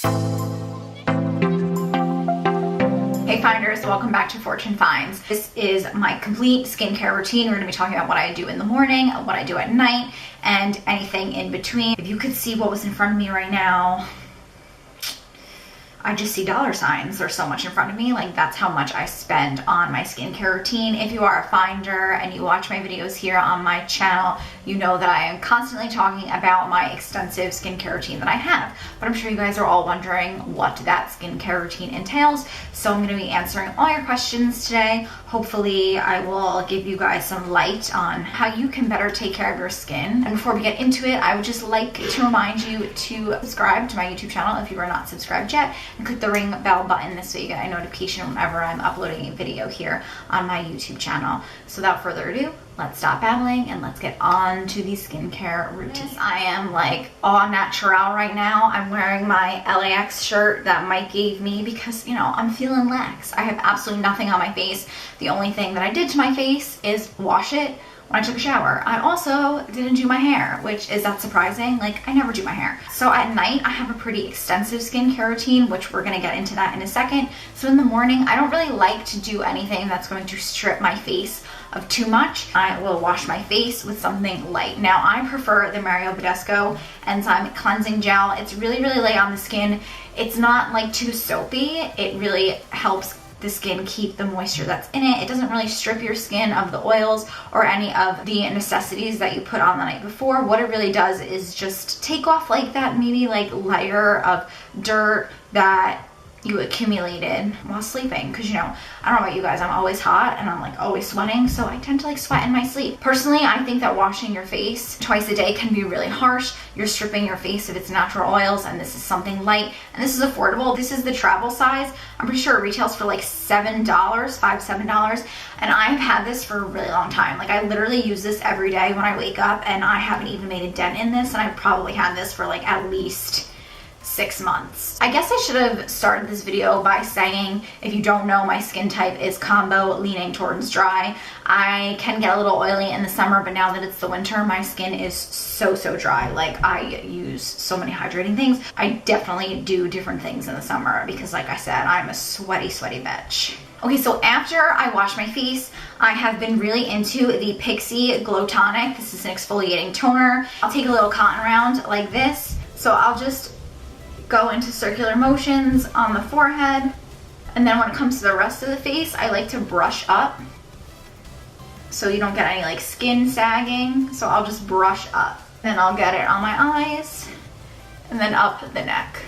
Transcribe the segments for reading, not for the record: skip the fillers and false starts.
Hey finders, welcome back to Fortune Finds. This is my complete skincare routine. We're going to be talking about what I do in the morning, what I do at night, and anything in between. If you could see what was in front of me right now, I just see dollar signs. There's so much in front of me. Like, that's how much I spend on my skincare routine. If you are a finder and you watch my videos here on my channel, you know that I am constantly talking about my extensive skincare routine that I have. But I'm sure you guys are all wondering what that skincare routine entails. So I'm going to be answering all your questions today. Hopefully I will give you guys some light on how you can better take care of your skin. And before we get into it, I would just like to remind you to subscribe to my YouTube channel if you are not subscribed yet, and click the ring bell button this way you get a notification whenever I'm uploading a video here on my YouTube channel. So without further ado, let's stop babbling and let's get on to the skincare routine. I am like all natural right now. I'm wearing my LAX shirt that Mike gave me because, you know, I'm feeling lax. I have absolutely nothing on my face. The only thing that I did to my face is wash it when I took a shower. I also didn't do my hair, which is that surprising? Like, I never do my hair. So at night, I have a pretty extensive skincare routine, which we're gonna get into that in a second. So in the morning, I don't really like to do anything that's going to strip my face of too much. I will wash my face with something light. Now, I prefer the Badescu Enzyme Cleansing Gel. It's really, really light on the skin. It's not like too soapy. It really helps the skin keep the moisture that's in it. It doesn't really strip your skin of the oils or any of the necessities that you put on the night before. What it really does is just take off like that maybe like layer of dirt that you accumulated while sleeping. Because, you know, I don't know about you guys, I'm always hot and I'm like always sweating, so I tend to like sweat in my sleep. Personally, I think that washing your face twice a day can be really harsh. You're stripping your face of its natural oils, and this is something light, and this is affordable. This is the travel size. I'm pretty sure it retails for like $7, $7, and I've had this for a really long time. Like, I literally use this every day when I wake up, and I haven't even made a dent in this, and I've probably had this for like at least 6 months. I guess I should have started this video by saying, if you don't know, my skin type is combo, leaning towards dry. I can get a little oily in the summer, but now that it's the winter, my skin is so dry. Like, I use so many hydrating things. I definitely do different things in the summer because, like I said, I'm a sweaty bitch. Okay, so after I wash my face, I have been really into the Pixie Glow Tonic. This is an exfoliating toner. I'll take a little cotton round like this. So I'll just go into circular motions on the forehead, and then when it comes to the rest of the face, I like to brush up so you don't get any like skin sagging. So I'll just brush up, then I'll get it on my eyes and then up the neck.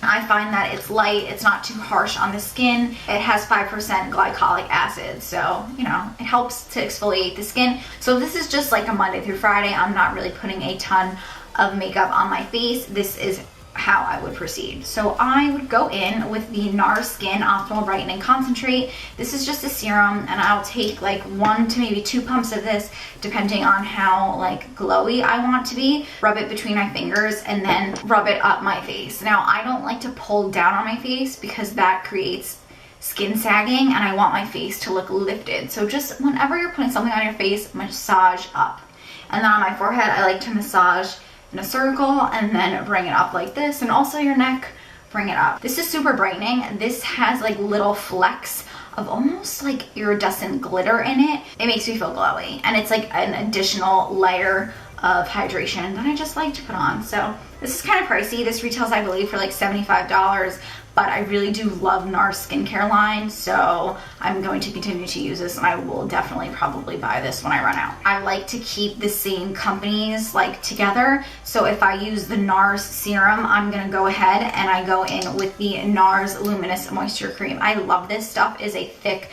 I find that it's light, it's not too harsh on the skin. It has 5% glycolic acid, so, you know, it helps to exfoliate the skin. So this is just like a Monday through Friday. I'm not really putting a ton of makeup on my face. This is how I would proceed. So I would go in with the NARS Skin Optimal Brightening Concentrate. This is just a serum, and I'll take like 1 to maybe 2 pumps of this depending on how like glowy I want to be. Rub it between my fingers and then rub it up my face. Now, I don't like to pull down on my face because that creates skin sagging, and I want my face to look lifted. So just whenever you're putting something on your face, massage up. And then on my forehead, I like to massage in a circle and then bring it up like this, and also your neck, bring it up. This is super brightening. This has like little flecks of almost like iridescent glitter in it. It makes me feel glowy, and it's like an additional layer of hydration that I just like to put on. So this is kind of pricey. This retails, I believe, for like $75, but I really do love NARS skincare line, so I'm going to continue to use this, and I will definitely probably buy this when I run out. I like to keep the same companies like together, so if I use the NARS serum, I'm gonna go ahead and I go in with the NARS Luminous Moisture Cream. I love this stuff. It is a thick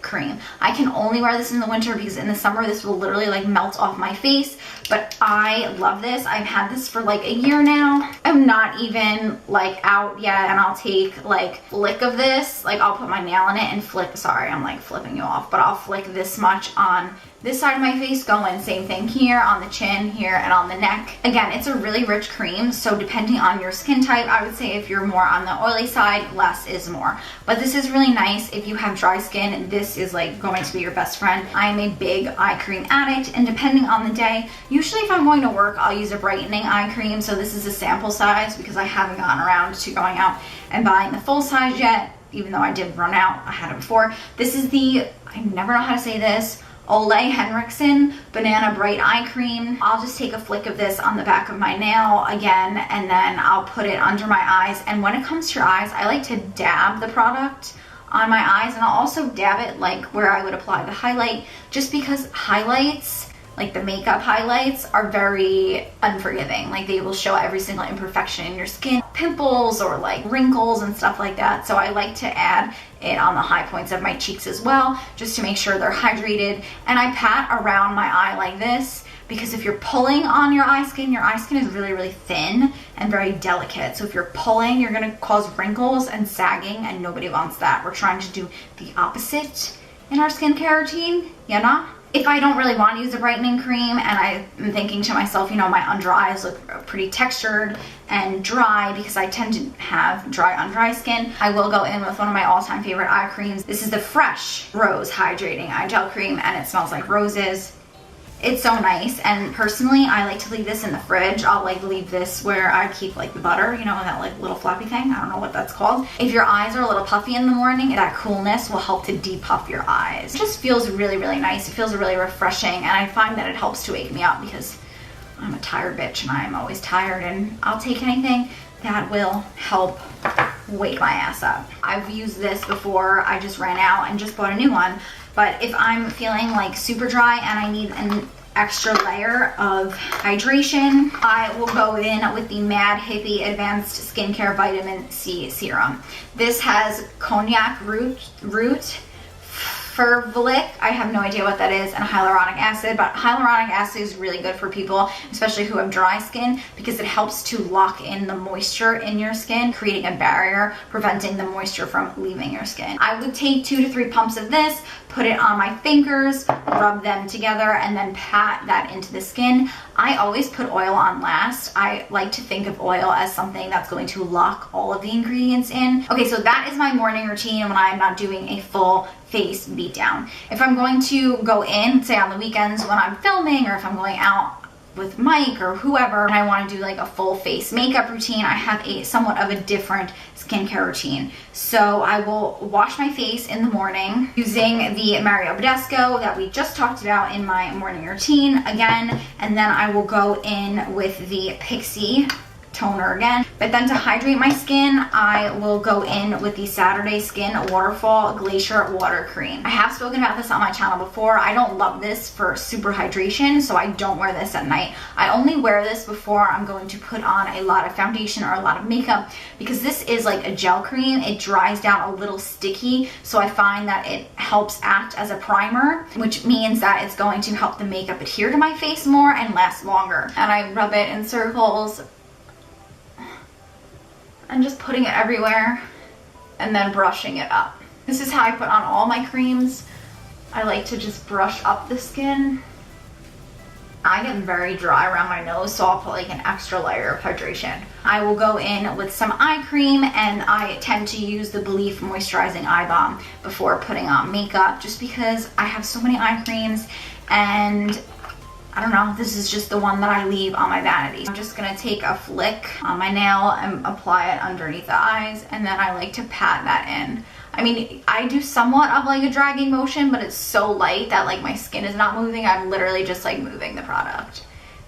cream. I can only wear this in the winter because in the summer this will literally like melt off my face, but I love this. I've had this for like a year now. I'm not even like out yet, and I'll take like flick of this, like I'll put my nail in it and flick, sorry, I'm like flipping you off, but I'll flick this much on this side of my face going, same thing here on the chin, here, and on the neck. Again, it's a really rich cream, so depending on your skin type, I would say if you're more on the oily side, less is more. But this is really nice if you have dry skin. This is like going to be your best friend. I am a big eye cream addict, and depending on the day, usually if I'm going to work, I'll use a brightening eye cream. So this is a sample size because I haven't gotten around to going out and buying the full size yet, even though I did run out. I had it before. This is the, I never know how to say this, Olay Henriksen Banana Bright Eye Cream. I'll just take a flick of this on the back of my nail again, and then I'll put it under my eyes. And when it comes to your eyes, I like to dab the product on my eyes, and I'll also dab it like where I would apply the highlight, just because highlights, like the makeup highlights, are very unforgiving. Like they will show every single imperfection in your skin, pimples or like wrinkles and stuff like that. So I like to add it on the high points of my cheeks as well, just to make sure they're hydrated. And I pat around my eye like this, because if you're pulling on your eye skin is really, really thin and very delicate. So if you're pulling, you're gonna cause wrinkles and sagging, and nobody wants that. We're trying to do the opposite in our skincare routine, you know? If I don't really want to use a brightening cream and I'm thinking to myself, you know, my under eyes look pretty textured and dry because I tend to have dry under eye skin, I will go in with one of my all-time favorite eye creams. This is the Fresh Rose Hydrating Eye Gel Cream, and it smells like roses. It's so nice, and personally I like to leave this in the fridge. I'll like leave this where I keep like the butter, you know, that like little floppy thing. I don't know what that's called. If your eyes are a little puffy in the morning, that coolness will help to depuff your eyes. It just feels really, really nice. It feels really refreshing, and I find that it helps to wake me up because I'm a tired bitch and I'm always tired, and I'll take anything that will help wake my ass up. I've used this before. I just ran out and just bought a new one. But if I'm feeling like super dry and I need an extra layer of hydration, I will go in with the Mad Hippie Advanced Skincare Vitamin C Serum. This has cognac root, fervolic, I have no idea what that is, and hyaluronic acid. But hyaluronic acid is really good for people, especially who have dry skin, because it helps to lock in the moisture in your skin, creating a barrier, preventing the moisture from leaving your skin. I would take 2 to 3 pumps of this, put it on my fingers, rub them together, and then pat that into the skin. I always put oil on last. I like to think of oil as something that's going to lock all of the ingredients in. Okay, so that is my morning routine when I'm not doing a full face beat down. If I'm going to go in, say on the weekends when I'm filming, or if I'm going out with Mike or whoever, and I want to do like a full face makeup routine, I have a somewhat of a different skincare routine. So I will wash my face in the morning using the Badescu that we just talked about in my morning routine again, and then I will go in with the Pixie toner again. But then to hydrate my skin, I will go in with the Saturday Skin Waterfall Glacier Water Cream. I have spoken about this on my channel before. I don't love this for super hydration, so I don't wear this at night. I only wear this before I'm going to put on a lot of foundation or a lot of makeup, because this is like a gel cream. It dries down a little sticky, so I find that it helps act as a primer, which means that it's going to help the makeup adhere to my face more and last longer. And I rub it in circles, and just putting it everywhere and then brushing it up. This is how I put on all my creams. I like to just brush up the skin. I get very dry around my nose, so I'll put like an extra layer of hydration. I will go in with some eye cream, and I tend to use the Belif Moisturizing Eye Balm before putting on makeup, just because I have so many eye creams, and I don't know, this is just the one that I leave on my vanity. I'm just gonna take a flick on my nail and apply it underneath the eyes, and then I like to pat that in. I mean, I do somewhat of like a dragging motion, but it's so light that like my skin is not moving. I'm literally just like moving the product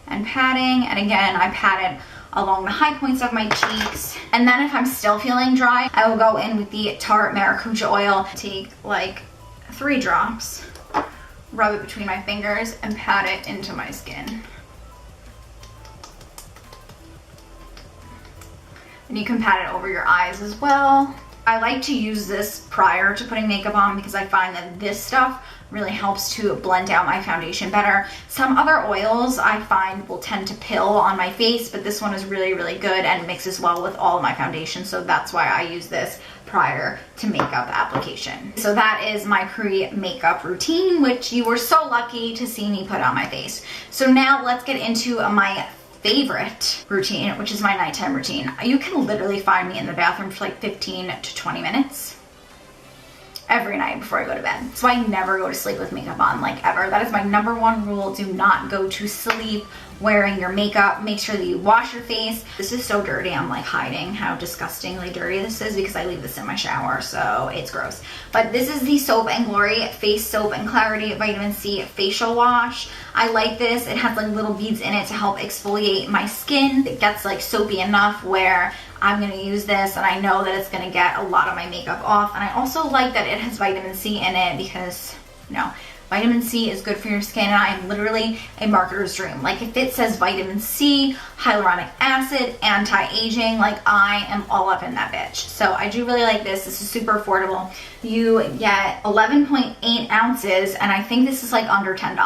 and patting, and again, I pat it along the high points of my cheeks. And then if I'm still feeling dry, I will go in with the Tarte Maracuja Oil. Take like 3 drops, rub it between my fingers, and pat it into my skin. And you can pat it over your eyes as well. I like to use this prior to putting makeup on because I find that this stuff really helps to blend out my foundation better. Some other oils I find will tend to pill on my face, but this one is really, really good and mixes well with all of my foundation, so that's why I use this prior to makeup application. So that is my pre-makeup routine, which you were so lucky to see me put on my face. So now let's get into my favorite routine, which is my nighttime routine. You can literally find me in the bathroom for like 15 to 20 minutes every night before I go to bed. So I never go to sleep with makeup on, like ever. That is my number one rule. Do not go to sleep wearing your makeup. Make sure that you wash your face. This is so dirty. I'm like hiding how disgustingly dirty this is because I leave this in my shower, so it's gross. But this is the Soap and Glory Face Soap and Clarity Vitamin C Facial Wash. I like this. It has like little beads in it to help exfoliate my skin. It gets like soapy enough where I'm going to use this and I know that it's going to get a lot of my makeup off. And I also like that it has vitamin C in it because, you know, vitamin C is good for your skin, and I am literally a marketer's dream. Like if it says vitamin C, hyaluronic acid, anti-aging, like I am all up in that bitch. So I do really like this. This is super affordable. You get 11.8 ounces, and I think this is like under $10.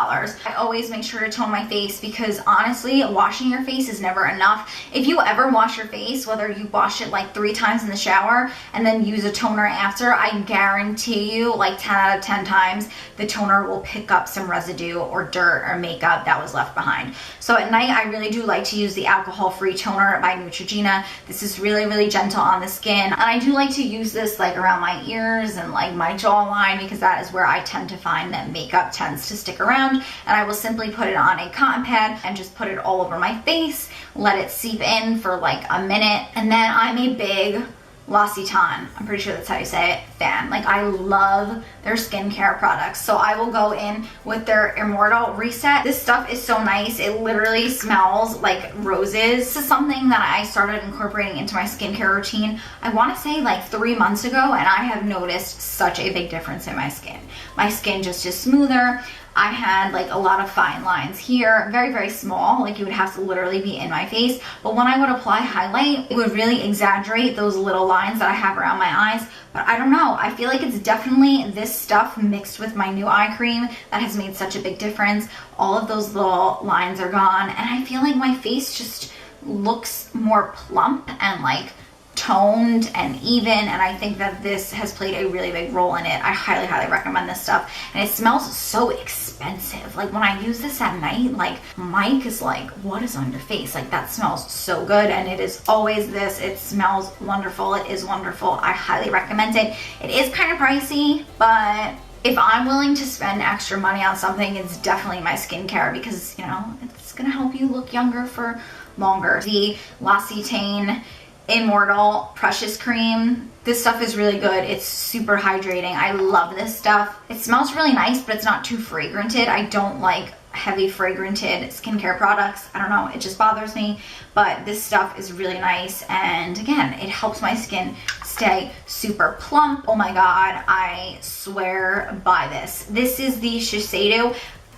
I always make sure to tone my face because honestly, washing your face is never enough. If you ever wash your face, whether you wash it like 3 times in the shower and then use a toner after, I guarantee you like 10 out of 10 times the toner will pick up some residue or dirt or makeup that was left behind. So at night, I really do like to use the alcohol-free toner by Neutrogena. This is really, really gentle on the skin. And I do like to use this like around my ears and like my jawline because that is where I tend to find that makeup tends to stick around. And I will simply put it on a cotton pad and just put it all over my face, let it seep in for like a minute. And then I'm a big L'Occitane, I'm pretty sure that's how you say it, fan. Like I love their skincare products. So I will go in with their Immortelle Reset. This stuff is so nice. It literally smells like roses. This is something that I started incorporating into my skincare routine, I want to say like 3 months ago, and I have noticed such a big difference in my skin. My skin just is smoother. I had like a lot of fine lines here, very, very small, like you would have to literally be in my face. But when I would apply highlight, it would really exaggerate those little lines that I have around my eyes. But I don't know, I feel like it's definitely this stuff mixed with my new eye cream that has made such a big difference. All of those little lines are gone, and I feel like my face just looks more plump and like toned and even, and I think that this has played a really big role in it. I highly, highly recommend this stuff, and it smells so expensive. Like when I use this at night, like Mike is like, what is on your face? Like that smells so good, and it is always this. It smells wonderful. It is wonderful. I highly recommend it. It is kind of pricey, but if I'm willing to spend extra money on something, it's definitely my skincare because, you know, it's gonna help you look younger for longer. The L'Occitane Immortelle Precious Cream. This stuff is really good. It's super hydrating. I love this stuff. It smells really nice, but it's not too fragranted. I don't like heavy fragranted skincare products. I don't know, it just bothers me. But this stuff is really nice, and again, it helps my skin stay super plump. Oh my god, I swear by this. This is the Shiseido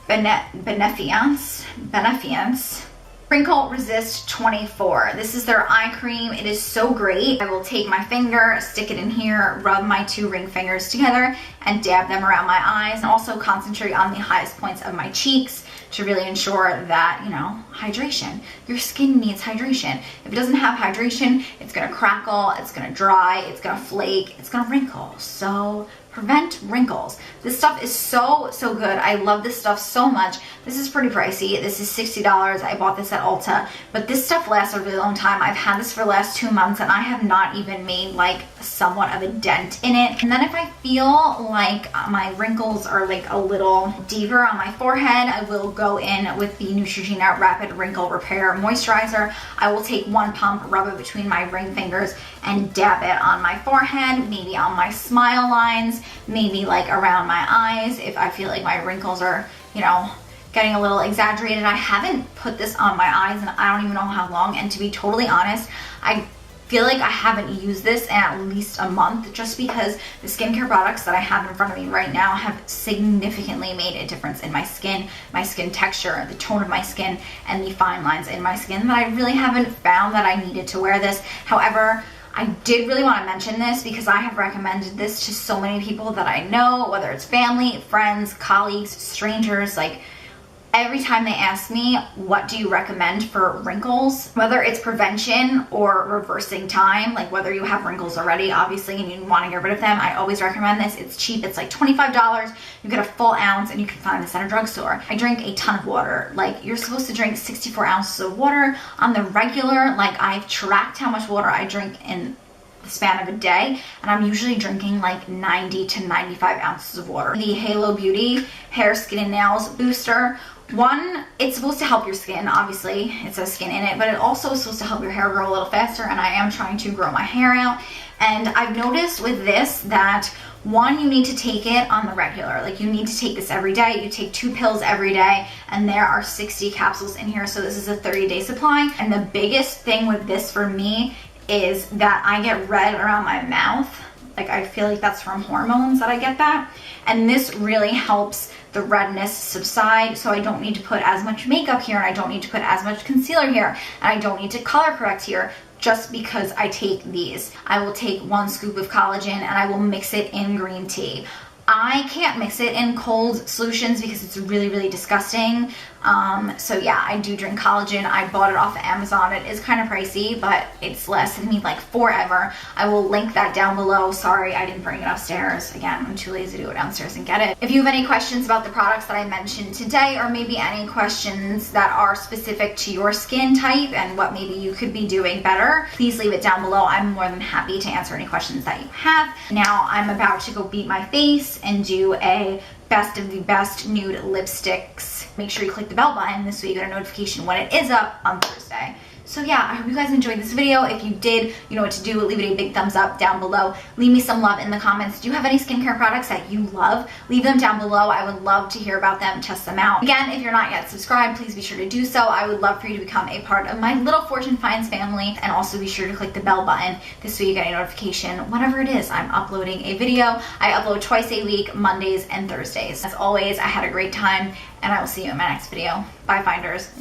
Benefiance Wrinkle Resist 24. This is their eye cream. It is so great. I will take my finger, stick it in here, rub my 2 ring fingers together, and dab them around my eyes, and also concentrate on the highest points of my cheeks to really ensure that, you know, hydration. Your skin needs hydration. If it doesn't have hydration, it's gonna crackle, it's gonna dry, it's gonna flake, it's gonna wrinkle. So prevent wrinkles. This stuff is so, so good. I love this stuff so much. This is pretty pricey. This is $60. I bought this at Ulta, but this stuff lasts a really long time. I've had this for the last 2 months, and I have not even made like somewhat of a dent in it. And then if I feel like my wrinkles are like a little deeper on my forehead, I will go in with the Neutrogena Rapid Wrinkle Repair Moisturizer. I will take 1 pump, rub it between my ring fingers, and dab it on my forehead, maybe on my smile lines, maybe like around my eyes if I feel like my wrinkles are, you know, getting a little exaggerated. I haven't put this on my eyes and I don't even know how long, and to be totally honest, I feel like I haven't used this in at least a month, just because the skincare products that I have in front of me right now have significantly made a difference in my skin texture, the tone of my skin, and the fine lines in my skin, that I really haven't found that I needed to wear this. However, I did really want to mention this because I have recommended this to so many people that I know, whether it's family, friends, colleagues, strangers. Like, every time they ask me, what do you recommend for wrinkles? Whether it's prevention or reversing time, like whether you have wrinkles already, obviously, and you want to get rid of them, I always recommend this. It's cheap. It's like $25. You get a full ounce, and you can find this at a drugstore. I drink a ton of water. Like, you're supposed to drink 64 ounces of water on the regular. Like, I've tracked how much water I drink in the span of a day, and I'm usually drinking like 90 to 95 ounces of water. The Halo Beauty Hair, Skin, and Nails Booster. One, it's supposed to help your skin, obviously, it says skin in it, but it also is supposed to help your hair grow a little faster, and I am trying to grow my hair out. And I've noticed with this that, one, you need to take it on the regular. Like, you need to take this every day. You take 2 pills every day, and there are 60 capsules in here, so this is a 30-day supply. And the biggest thing with this for me is that I get red around my mouth. Like, I feel like that's from hormones that I get that. And this really helps the redness subside, so I don't need to put as much makeup here, and I don't need to put as much concealer here, and I don't need to color correct here, just because I take these. I will take 1 scoop of collagen, and I will mix it in green tea. I can't mix it in cold solutions because it's really, really disgusting. So yeah, I do drink collagen. I bought it off of Amazon. It is kind of pricey, but it's lasted me like forever. I will link that down below. Sorry, I didn't bring it upstairs. Again, I'm too lazy to go downstairs and get it. If you have any questions about the products that I mentioned today, or maybe any questions that are specific to your skin type and what maybe you could be doing better, please leave it down below. I'm more than happy to answer any questions that you have. Now I'm about to go beat my face and do a best of the best nude lipsticks. Make sure you click the bell button, this way you get a notification when it is up on Thursday. So yeah, I hope you guys enjoyed this video. If you did, you know what to do. Leave it a big thumbs up down below. Leave me some love in the comments. Do you have any skincare products that you love? Leave them down below. I would love to hear about them, test them out. Again, if you're not yet subscribed, please be sure to do so. I would love for you to become a part of my little Fortune Finds family, and also be sure to click the bell button. This way you get a notification whenever it is I'm uploading a video. I upload twice a week, Mondays and Thursdays. As always, I had a great time, and I will see you in my next video. Bye, Finders.